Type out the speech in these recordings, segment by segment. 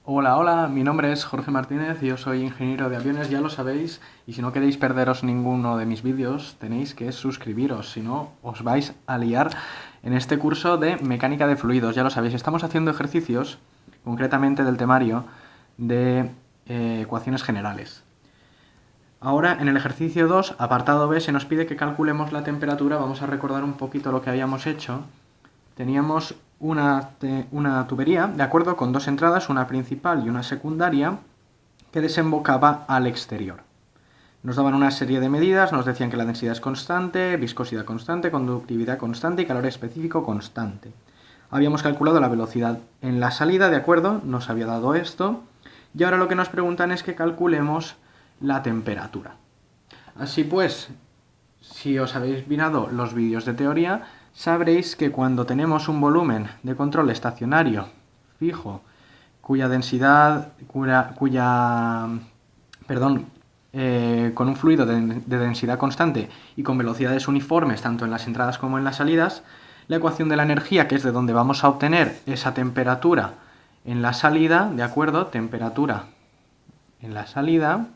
Hola, hola, mi nombre es Jorge Martínez y yo soy ingeniero de aviones, ya lo sabéis, y si no queréis perderos ninguno de mis vídeos, tenéis que suscribiros, si no os vais a liar en este curso de mecánica de fluidos, ya lo sabéis, estamos haciendo ejercicios, concretamente del temario de ecuaciones generales. Ahora, en el ejercicio 2, apartado B, se nos pide que calculemos la temperatura, vamos a recordar un poquito lo que habíamos hecho. Teníamos una tubería, de acuerdo, con dos entradas, una principal y una secundaria, que desembocaba al exterior. Nos daban una serie de medidas, nos decían que la densidad es constante, viscosidad constante, conductividad constante y calor específico constante. Habíamos calculado la velocidad en la salida, de acuerdo, nos había dado esto, y ahora lo que nos preguntan es que calculemos la temperatura. Así pues, si os habéis mirado los vídeos de teoría, sabréis que cuando tenemos un volumen de control estacionario fijo, cuya densidad, con un fluido de densidad constante y con velocidades uniformes tanto en las entradas como en las salidas, la ecuación de la energía, que es de donde vamos a obtener esa temperatura en la salida, ¿de acuerdo? Temperatura en la salida,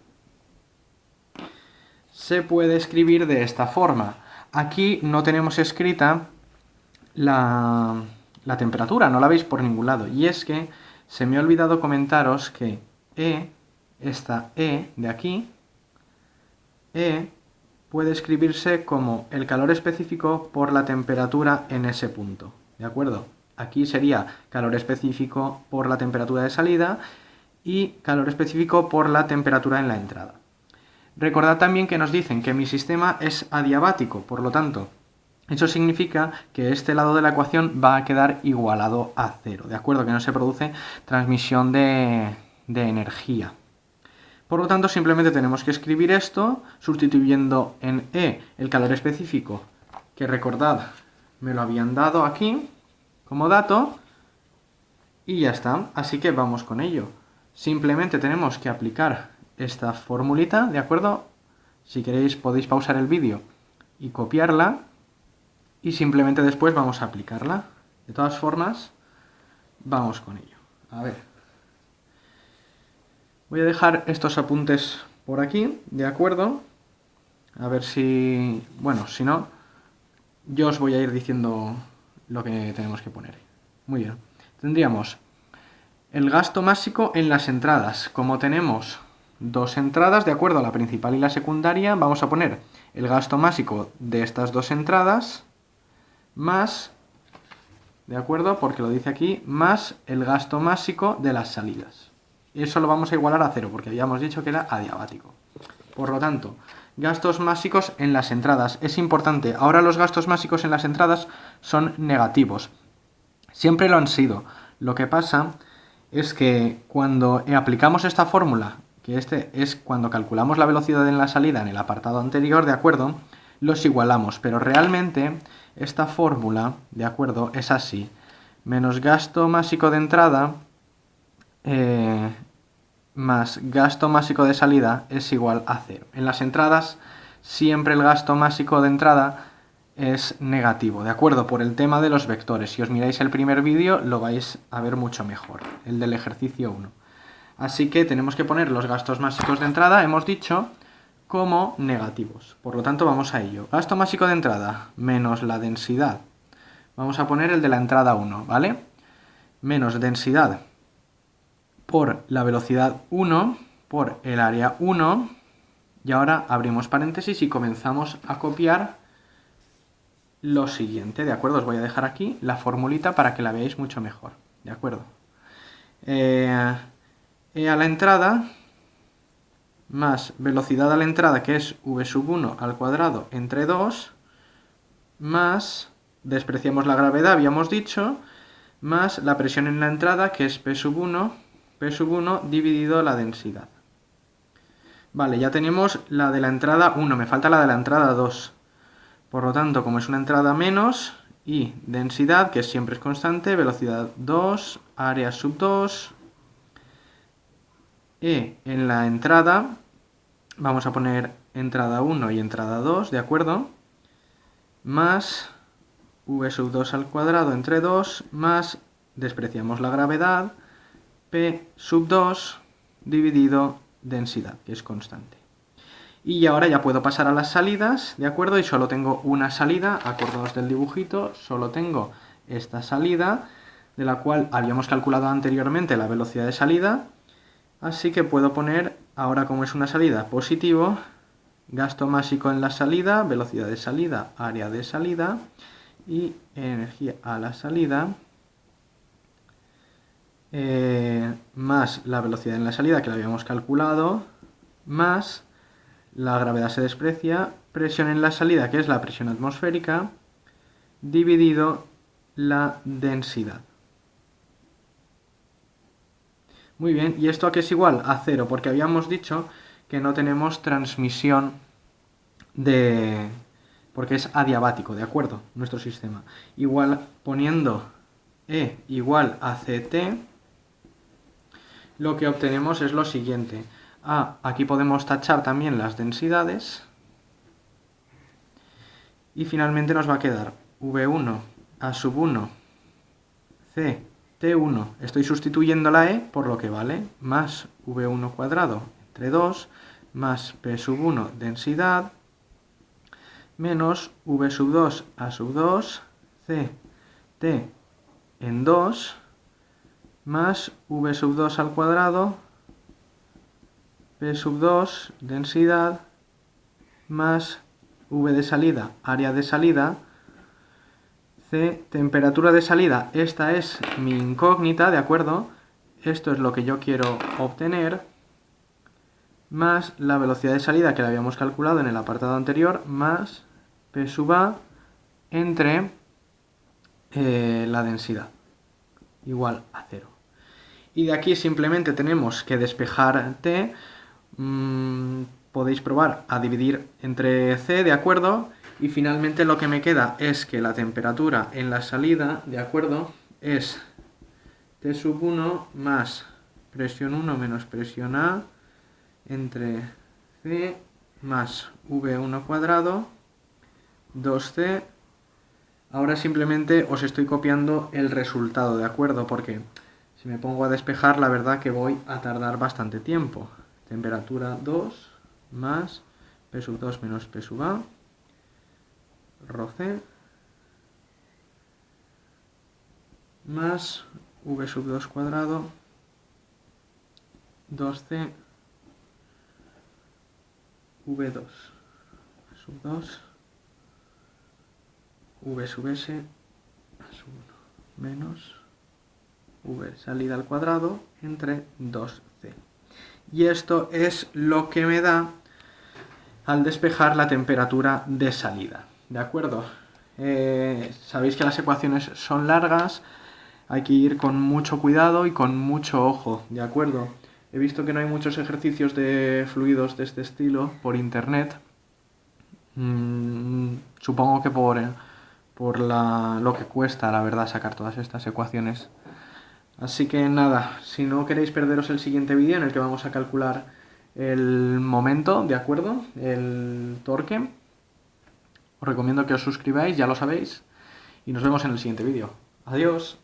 se puede escribir de esta forma. Aquí no tenemos escrita la temperatura, no la veis por ningún lado. Y es que se me ha olvidado comentaros que esta E de aquí, E puede escribirse como el calor específico por la temperatura en ese punto. ¿De acuerdo? Aquí sería calor específico por la temperatura de salida y calor específico por la temperatura en la entrada. Recordad también que nos dicen que mi sistema es adiabático, por lo tanto, eso significa que este lado de la ecuación va a quedar igualado a cero, ¿de acuerdo? Que no se produce transmisión de energía. Por lo tanto, simplemente tenemos que escribir esto, sustituyendo en E el calor específico, que recordad, me lo habían dado aquí como dato, y ya está. Así que vamos con ello. Simplemente tenemos que aplicar esta formulita, ¿de acuerdo? Si queréis podéis pausar el vídeo y copiarla y simplemente después vamos a aplicarla. De todas formas, vamos con ello. A ver. Voy a dejar estos apuntes por aquí, ¿de acuerdo? A ver si... Bueno, si no, yo os voy a ir diciendo lo que tenemos que poner. Muy bien. Tendríamos el gasto másico en las entradas. Como tenemos dos entradas, de acuerdo, la principal y la secundaria, vamos a poner el gasto másico de estas dos entradas más, de acuerdo, porque lo dice aquí, más el gasto másico de las salidas. Eso lo vamos a igualar a cero, porque habíamos dicho que era adiabático. Por lo tanto, gastos másicos en las entradas. Es importante, ahora los gastos másicos en las entradas son negativos. Siempre lo han sido. Lo que pasa es que cuando aplicamos esta fórmula, que este es cuando calculamos la velocidad en la salida en el apartado anterior, ¿de acuerdo? Los igualamos, pero realmente esta fórmula, ¿de acuerdo? Es así. Menos gasto másico de entrada más gasto másico de salida es igual a cero. En las entradas siempre el gasto másico de entrada es negativo, ¿de acuerdo? Por el tema de los vectores. Si os miráis el primer vídeo lo vais a ver mucho mejor, el del ejercicio 1. Así que tenemos que poner los gastos máxicos de entrada, hemos dicho, como negativos. Por lo tanto vamos a ello. Gasto másico de entrada menos la densidad. Vamos a poner el de la entrada 1, ¿vale? Menos densidad por la velocidad 1 por el área 1. Y ahora abrimos paréntesis y comenzamos a copiar lo siguiente, ¿de acuerdo? Os voy a dejar aquí la formulita para que la veáis mucho mejor, ¿de acuerdo? E a la entrada más velocidad a la entrada, que es v sub 1 al cuadrado entre 2, más, despreciamos la gravedad, habíamos dicho, más la presión en la entrada, que es P sub 1 dividido la densidad. Vale, ya tenemos la de la entrada 1, me falta la de la entrada 2. Por lo tanto, como es una entrada menos, y densidad, que siempre es constante, velocidad 2, área sub 2, E en la entrada, vamos a poner entrada 1 y entrada 2, ¿de acuerdo? Más v sub 2 al cuadrado entre 2, más, despreciamos la gravedad, P sub 2 dividido densidad, que es constante. Y ahora ya puedo pasar a las salidas, ¿de acuerdo? Y solo tengo una salida, acordaos del dibujito, solo tengo esta salida, de la cual habíamos calculado anteriormente la velocidad de salida, así que puedo poner, ahora como es una salida, positivo, gasto másico en la salida, velocidad de salida, área de salida, y energía a la salida, más la velocidad en la salida, que la habíamos calculado, más la gravedad se desprecia, presión en la salida, que es la presión atmosférica, dividido la densidad. Muy bien, ¿y esto a qué es igual? A 0, porque habíamos dicho que no tenemos transmisión porque es adiabático, ¿de acuerdo? Nuestro sistema. Igual, poniendo E igual a CT, lo que obtenemos es lo siguiente. Aquí podemos tachar también las densidades. Y finalmente nos va a quedar V1 A sub 1 C T1. Estoy sustituyendo la E por lo que vale. Más V1 cuadrado entre 2 más P sub 1 densidad menos V sub 2 A sub 2 C T en 2 más V sub 2 al cuadrado P sub 2 densidad más V de salida, área de salida, C, temperatura de salida, esta es mi incógnita, ¿de acuerdo? Esto es lo que yo quiero obtener, más la velocidad de salida que la habíamos calculado en el apartado anterior, más P sub A entre la densidad, igual a 0. Y de aquí simplemente tenemos que despejar T. Podéis probar a dividir entre C, ¿de acuerdo? Y finalmente lo que me queda es que la temperatura en la salida, ¿de acuerdo? Es T sub 1 más presión 1 menos presión A entre C más V1 cuadrado 2C. Ahora simplemente os estoy copiando el resultado, ¿de acuerdo? Porque si me pongo a despejar, la verdad que voy a tardar bastante tiempo. Temperatura 2 más P sub 2 menos P sub A, rho C, más V sub 2 cuadrado, 2C, V2, sub 2, V sub S, A sub 1, menos V salida al cuadrado entre 2C. Y esto es lo que me da al despejar la temperatura de salida, ¿de acuerdo? Sabéis que las ecuaciones son largas, hay que ir con mucho cuidado y con mucho ojo, ¿de acuerdo? He visto que no hay muchos ejercicios de fluidos de este estilo por internet. Supongo que por lo que cuesta, la verdad, sacar todas estas ecuaciones. Así que nada, si no queréis perderos el siguiente vídeo en el que vamos a calcular el momento, ¿de acuerdo? El torque. Os recomiendo que os suscribáis, ya lo sabéis. Y nos vemos en el siguiente vídeo. Adiós.